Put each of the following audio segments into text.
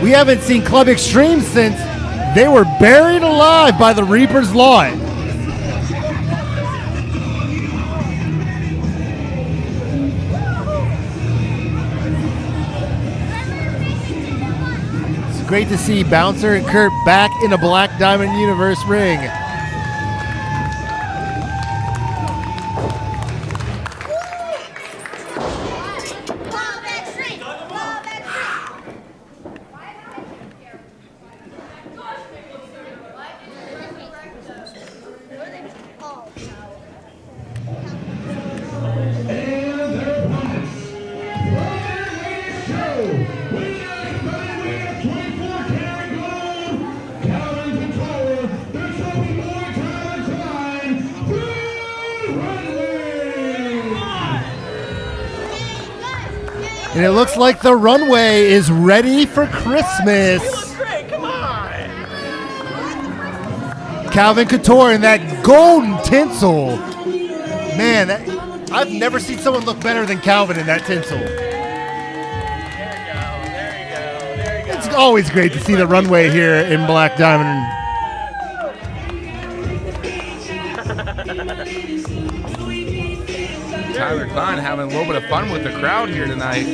We haven't seen Club X-Treme since they were buried alive by the Reaper's Lot. It's great to see Bouncer and Kurt back in a Black Diamond Universe ring. And it looks like the Runway is ready for Christmas. He looks great, come on. Calvin Couture in that golden tinsel. Man, I've never seen someone look better than Calvin in that tinsel. There you go. It's always great to see the Runway here in Black Diamond. Tyler Klein having a little bit of fun with the crowd here tonight.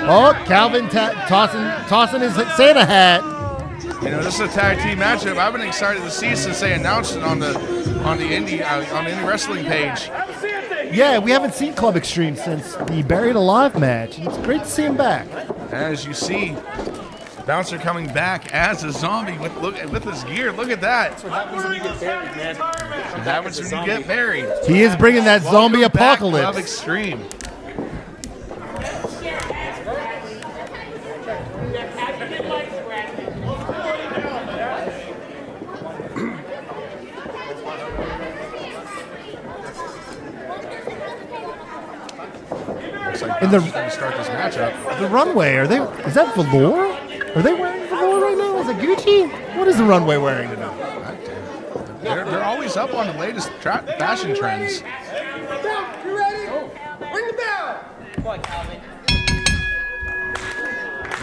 Oh, Calvin tossing his Santa hat. You know, this is a tag team matchup I've been excited to see since they announced it on the Indie Wrestling page. Yeah, we haven't seen Club X-Treme since the Buried Alive match. It's great to see him back. As you see, Bouncer coming back as a zombie with his gear. Look at that. That's what happens when you get buried, man. What happens when you get buried. He is bringing that zombie Welcome back, apocalypse. Club X-Treme. In the Start this matchup. The Runway, is that velour? Are they wearing velour right now? Is it Gucci? What is the Runway wearing tonight? They're always up on the latest fashion trends. You ready? Ring the bell. Come on, Calvin.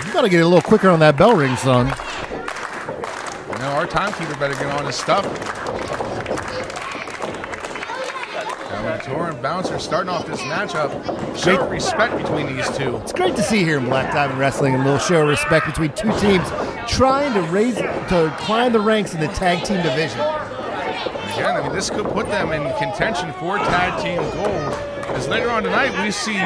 You gotta get a little quicker on that bell ring, son. You know, our timekeeper better get on his stuff. Couture and Bouncer starting off this matchup. Show of respect between these two. It's great to see here in Black Diamond Wrestling a little show of respect between two teams trying to climb the ranks in the tag team division. Again, I mean, this could put them in contention for tag team gold. As later on tonight, we see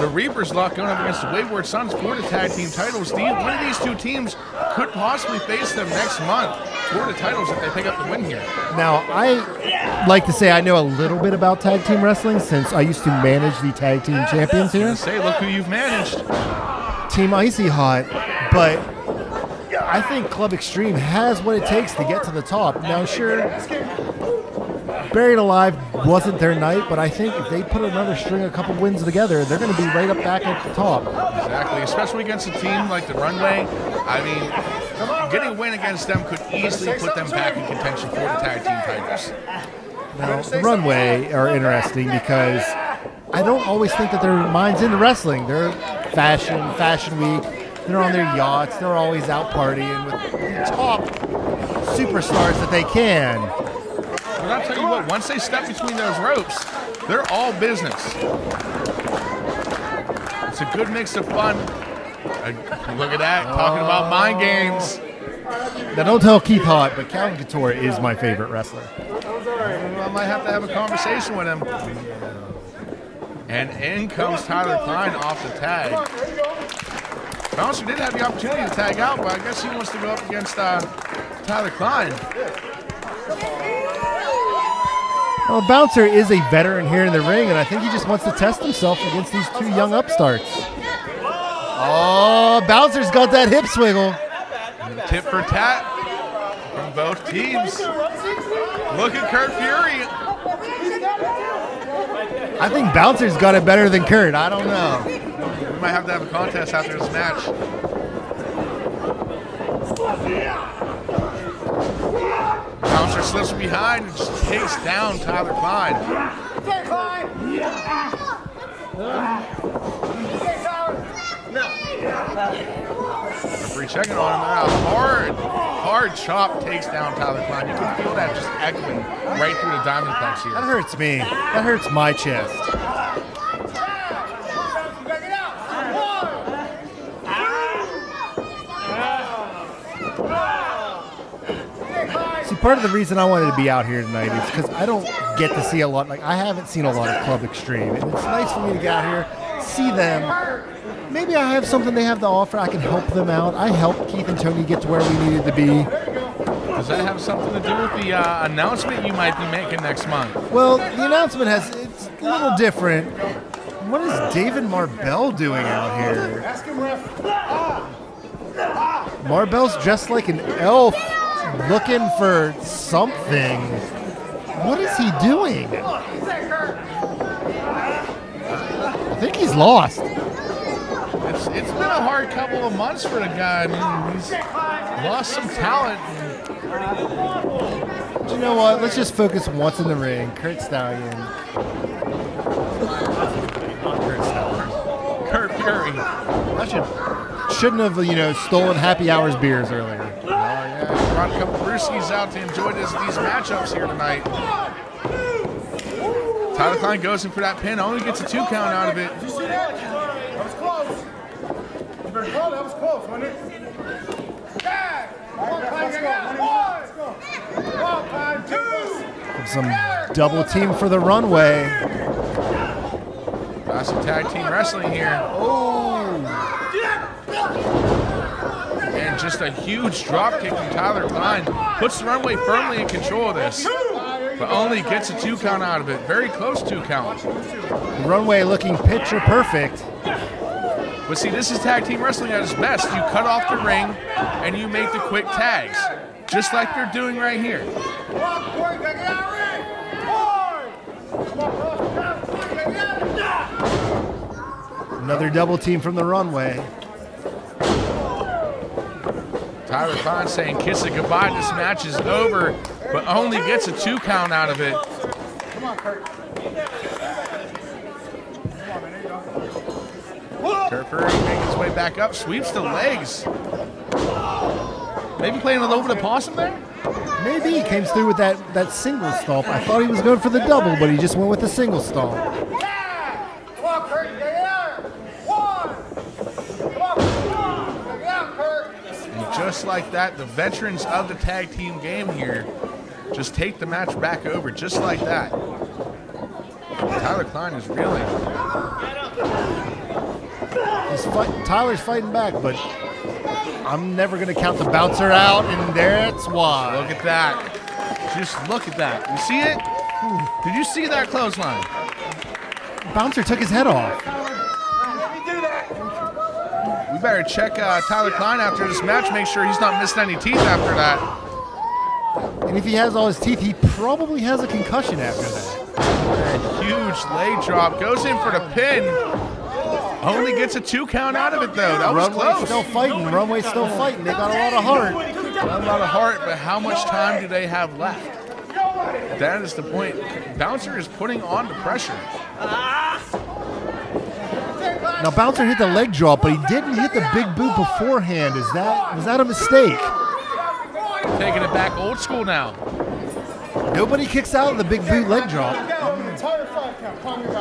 the Reaper's Lot going up against the Wayward Sons for the tag team titles. One of these two teams could possibly face them next month for the titles if they pick up the win here. Now, I like to say I know a little bit about tag team wrestling since I used to manage the tag team champions here. Say, look who you've managed. Team Icy Hot, but I think Club X-Treme has what it takes to get to the top. Now, sure, Buried Alive wasn't their night, but I think if they put another string, a couple wins together, they're going to be right up back at the top. Exactly, especially against a team like the Runway. I mean, getting a win against them could easily put them back in contention for the tag team titles. Now, the Runway are interesting because I don't always think that their mind's into wrestling. They're fashion week. They're on their yachts. They're always out partying with the top superstars that they can. But I'll tell you what, once they step between those ropes, they're all business. It's a good mix of fun. Look at that, talking about mind games. Now, don't tell Keith Hott, but Calvin Couture is my favorite wrestler. I might have to have a conversation with him. And in comes Tyler Klein off the tag. Bouncer did have the opportunity to tag out, but I guess he wants to go up against Tyler Klein. Well, Bouncer is a veteran here in the ring, and I think he just wants to test himself against these two young upstarts. Oh, Bouncer's got that hip swiggle. Tip for tat from both teams. Look at Kurt Fury. I think Bouncer's got it better than Kurt. I don't know. We might have to have a contest after this match. Bouncer slips behind and just takes down Tyler Klein. Referee checking on him now. Hard chop takes down Tyler Klein. You can feel that just echoing right through the diamond plex here. That hurts me. That hurts my chest. See, part of the reason I wanted to be out here tonight is because I don't get to see a lot. Like, I haven't seen a lot of Club X-Treme, and it's nice for me to get out here, see them. Maybe I have something they have to offer. I can help them out. I helped Keith and Tony get to where we needed to be. Does that have something to do with the announcement you might be making next month? Well, the announcement it's a little different. What is David Marbell doing out here? Marbell's dressed like an elf, looking for something. What is he doing? I think he's lost. It's been a hard couple of months for the guy. I mean, he's lost some talent. But you know what? Let's just focus on what's in the ring. Kurt Stallion. Kurt Fury. I shouldn't have, stolen Happy Hours beers earlier. Oh, yeah. Brought a couple brewskis out to enjoy these matchups here tonight. Tyler Klein goes in for that pin. Only gets a 2 count out of it. Did you see that? That was close. You better call. That was close, wasn't it? Yeah. Let's go. 1, 2. Some double team for the Runway. Got some tag team wrestling here. And just a huge drop kick from Tyler Klein. Puts the Runway firmly in control of this, but only gets a 2 count out of it. Very close 2 count. The Runway looking picture perfect. But see, this is tag team wrestling at its best. You cut off the ring and you make the quick tags, just like they're doing right here. Another double team from the Runway. Tyler Klein saying kiss it goodbye. This match is over, but only gets a 2 count out of it. Come on, Kurt. Kurt Fury making his way back up, sweeps the legs. Maybe playing a little bit of possum there? Maybe he came through with that single stomp. I thought he was going for the double, but he just went with the single stomp. Come on, Kurt. Get there. 1. Come on. Get out, Kurt. And just like that, the veterans of the tag team game here just take the match back over, just like that. Tyler Klein is reeling. Tyler's fighting back, but I'm never going to count the bouncer out, and that's why. Look at that. Just look at that. You see it? Did you see that clothesline? Bouncer took his head off. We better check Tyler Klein after this match, make sure he's not missing any teeth after that. And if he has all his teeth, he probably has a concussion after that. And huge leg drop. Goes in for the pin. Only gets a 2 count out of it, though. That was Runway's close. still fighting. Runway's still fighting. They got a lot of heart. Not a lot of heart, but how much time do they have left? That is the point. Bouncer is putting on the pressure. Now, Bouncer hit the leg drop, but he didn't hit the big boot beforehand. Was that a mistake? Taking it back old school now. Nobody kicks out of the big boot leg drop.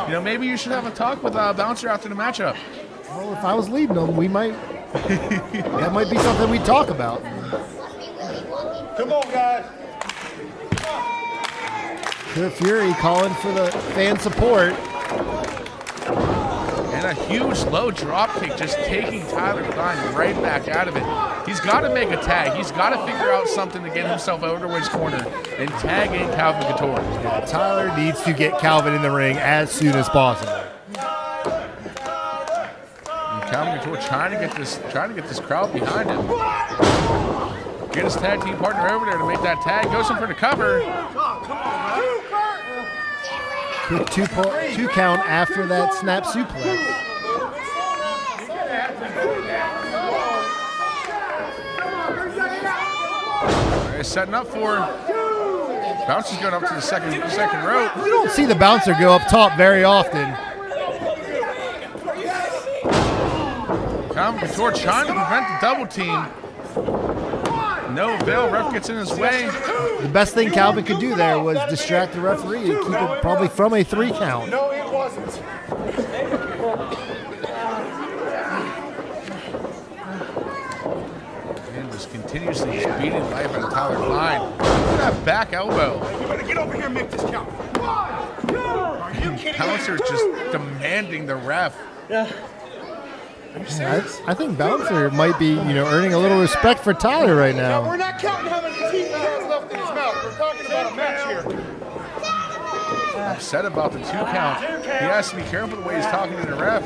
You know, maybe you should have a talk with Bouncer after the matchup. Well, if I was leading them, we might. That might be something we'd talk about. Come on, guys. Kurt Fury calling for the fan support. And a huge low drop kick just taking Tyler Klein right back out of it. He's got to make a tag. He's got to figure out something to get himself over to his corner and tag in Calvin Couture. Yeah, Tyler needs to get Calvin in the ring as soon as possible. And Calvin Couture trying to get this crowd behind him. Get his tag team partner over there to make that tag. Goes in for the cover. Quick two count after that snap suplex. They're setting up for Bouncer's going up to the second rope. You don't see the Bouncer go up top very often. Calvin Couture trying to prevent the double team. No avail. Ref gets in his way. The best thing Calvin could do there was distract the referee and keep it probably from a 3 count. No, it wasn't. And just continuously just beating life out of Tyler Klein. Look at that back elbow. You better get over here and make this count. 1, 2. Are you kidding me? Bouncer just demanding the ref. I think Bouncer might be, earning a little respect for Tyler right Now, we're now. not counting how many teeth he has left in his mouth. We're talking about a match here. Upset about the 2 count. He has to be careful the way he's talking to the ref.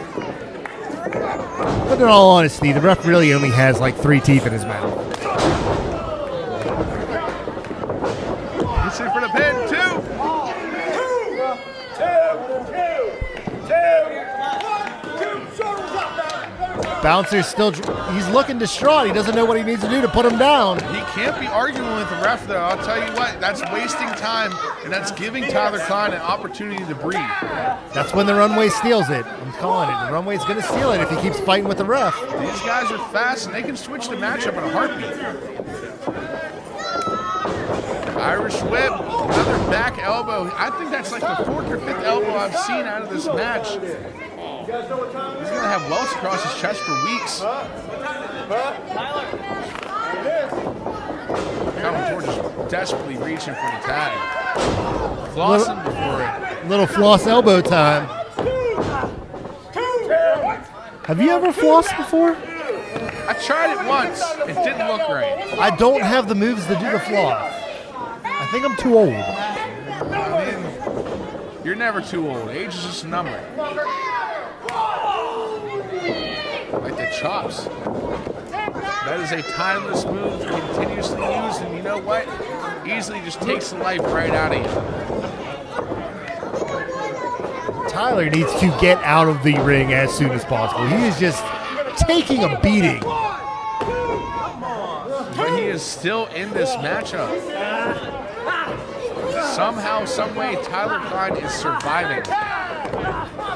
But in all honesty, the ref really only has like 3 teeth in his mouth. He's in for the pin. 2. Bouncer's still, he's looking distraught. He doesn't know what he needs to do to put him down. He can't be arguing with the ref, though. I'll tell you what, that's wasting time, and that's giving Tyler Klein an opportunity to breathe. That's when the Runway steals it. I'm calling it. The Runway's going to steal it if he keeps fighting with the ref. These guys are fast, and they can switch the matchup in a heartbeat. Irish whip, another back elbow. I think that's like the 4th or 5th elbow I've seen out of this match. He's going to have welts across his chest for weeks. Calvin George is desperately reaching for the tag. Flossing before it. Little floss elbow time. Have you ever flossed before? I tried it once. It didn't look right. I don't have the moves to do the floss. I think I'm too old. I mean, you're never too old. Age is just a number. Like the chops. That is a timeless move, continuously used, and you know what? Easily just takes the life right out of you. Tyler needs to get out of the ring as soon as possible. He is just taking a beating. But he is still in this matchup. Somehow, some way, Tyler Klein is surviving.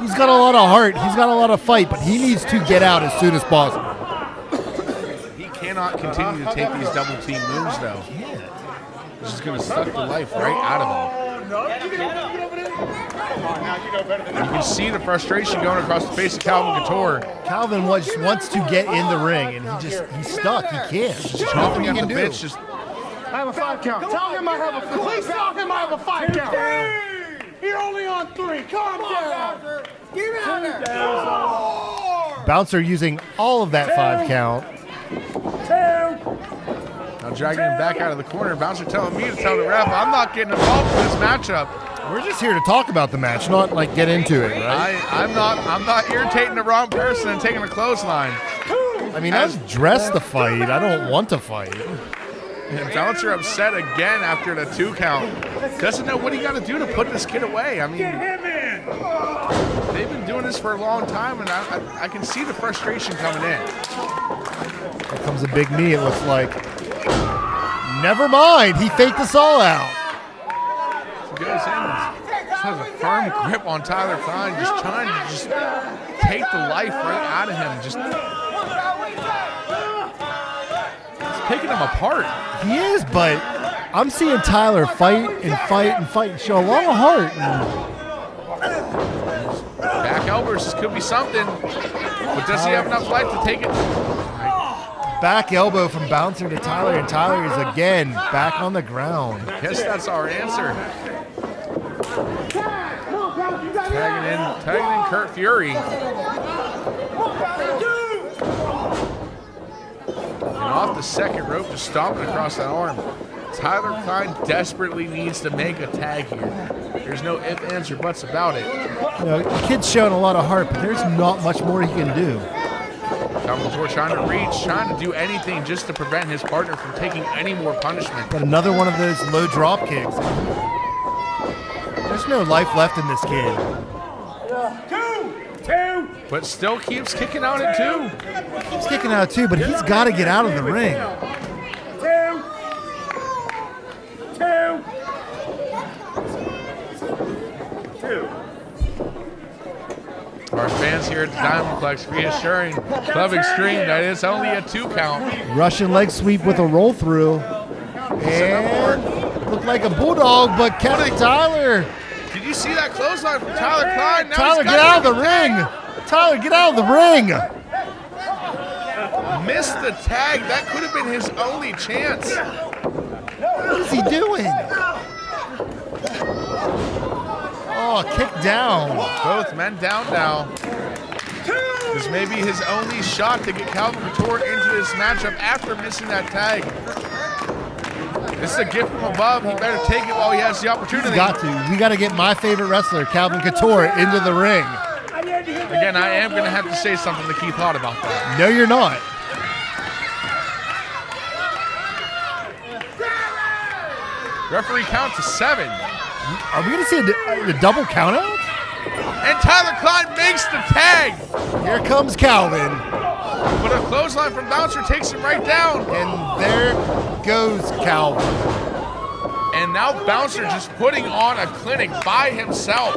He's got a lot of heart. He's got a lot of fight, but he needs to get out as soon as possible. He cannot continue to take these double team moves, though. This is going to suck the life right out of him. You can see the frustration going across the face of Calvin Couture. Calvin just wants to get in the ring, and he's stuck. He can't. There's just nothing he can do. Bitch, just I have a 5 count. Tell him I have a 5. Please tell him I have a 5 count. You're only on 3. Calm down. Get out of there. Bouncer using all of that 5 count. now dragging him back out of the corner. Bouncer telling me to tell the ref I'm not getting involved in this matchup. We're just here to talk about the match, not like get into it, right? I'm not irritating the wrong person and taking a clothesline. I mean, I've dressed the fight. I don't want to fight. And Bouncer upset again after the 2 count. Doesn't know what he got to do to put this kid away. I mean, they've been doing this for a long time, and I can see the frustration coming in. Here comes a big knee, it looks like. Never mind. He faked us all out. Goes in, just has a firm grip on Tyler Klein, just trying to just take the life right out of him. Just picking him apart. He is, but I'm seeing Tyler fight and fight and fight and show a lot of heart. Back elbows, this could be something. But does he have enough life to take it? Back elbow from Bouncer to Tyler, and Tyler is again back on the ground. Guess that's our answer. Tagging in Kurt Fury. And off the second rope, just stomping across that arm. Tyler Klein desperately needs to make a tag here. There's no ifs, ands, or buts about it. You know, the kid's showing a lot of heart, but there's not much more he can do. Calvin Couture trying to reach, trying to do anything just to prevent his partner from taking any more punishment. But another one of those low drop kicks. There's no life left in this kid. Two. But still keeps kicking out at 2. He's kicking out too, but he's got to get out of the ring. Two. Our fans fans here at the Diamondplex reassuring Club X-Treme that it's only a 2 count. Russian leg sweep with a roll through. And looked like a bulldog, but Kevin Tyler. Did you see that clothesline from Tyler Klein? Now Tyler, he's get out of the ring. Tyler, get out of the ring. Missed the tag. That could have been his only chance. What is he doing? Oh, kick down. Both men down now. This may be his only shot to get Calvin Couture into this matchup after missing that tag. This is a gift from above. He better take it while he has the opportunity. He's got to. We got to get my favorite wrestler, Calvin Couture, into the ring. Again, I am going to have to say something to Keith Hott about that. No, you're not. Referee count to 7. Are we going to see a double count out? And Tyler Klein makes the tag. Here comes Calvin. But a clothesline from Bouncer takes him right down. And there goes Calvin. And now Bouncer just putting on a clinic by himself.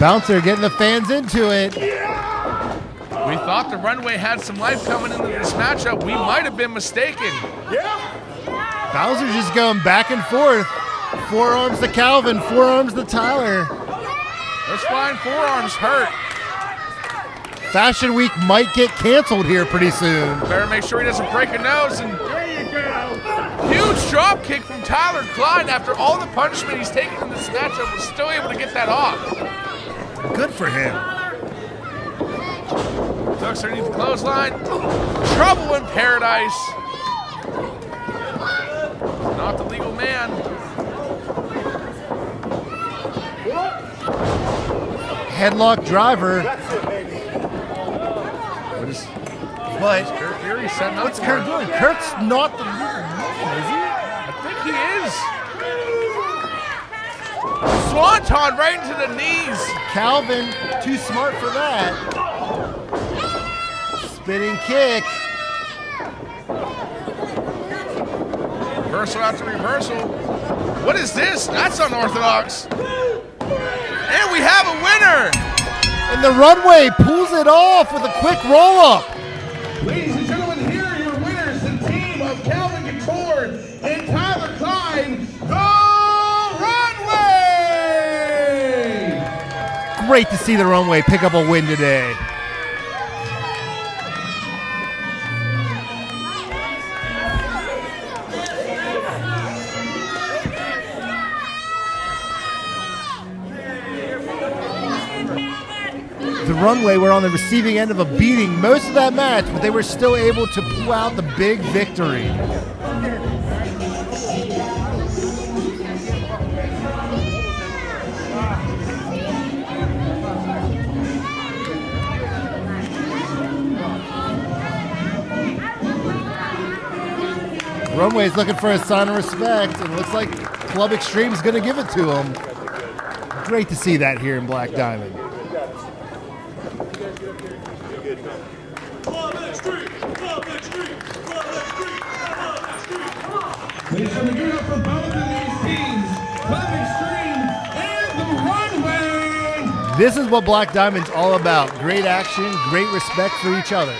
Bouncer getting the fans into it. We thought the Runway had some life coming into this matchup. We might have been mistaken. Bouncer just going back and forth. Forearms to Calvin, forearms to Tyler. Those flying forearms hurt. Fashion Week might get canceled here pretty soon. Better make sure he doesn't break a nose. And huge drop kick from Tyler Klein after all the punishment he's taken in this matchup, was still able to get that off. Good for him. Ducks underneath the clothesline. Trouble in paradise. Not the legal man. Headlock driver. But Kurt Fury setting up what's for Kurt him. doing? Kurt's not the leader, is he? I think he is. Swanton right into the knees. Calvin, too smart for that. Spinning kick. Reversal after reversal. What is this? That's unorthodox. And we have a winner. And the Runway pulls it off with a quick roll-up. Ladies and gentlemen, here are your winners, the team of Calvin Couture and Tyler Klein, the Runway! Great to see the Runway pick up a win today. The Runway were on the receiving end of a beating most of that match, but they were still able to pull out the big victory. Runway is looking for a sign of respect, and it looks like Club X-Treme is going to give it to him. Great to see that here in Black Diamond. Ladies and gentlemen, give it up for both of these teams, Club X-Treme and the Runway! This is what Black Diamond's all about. Great action, great respect for each other.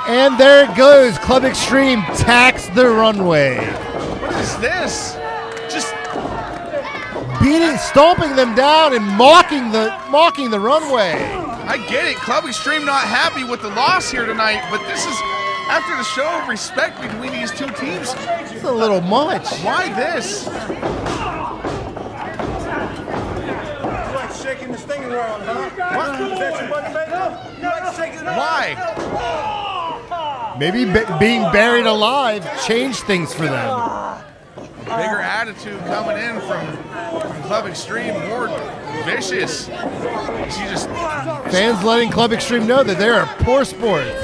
And there it goes. Club X-Treme tax the Runway. What is this? Just Stomping them down and mocking the Runway. I get it. Club X-Treme not happy with the loss here tonight, but this is after the show of respect between these two teams. It's a little much. Why this? You like shaking this thing around, huh? What? Is that your buddy, baby? You like shaking it around? Why? Maybe being buried alive changed things for them. Bigger attitude coming in from Club X-Treme, more vicious. She just Fans letting Club X-Treme know that they are poor sports.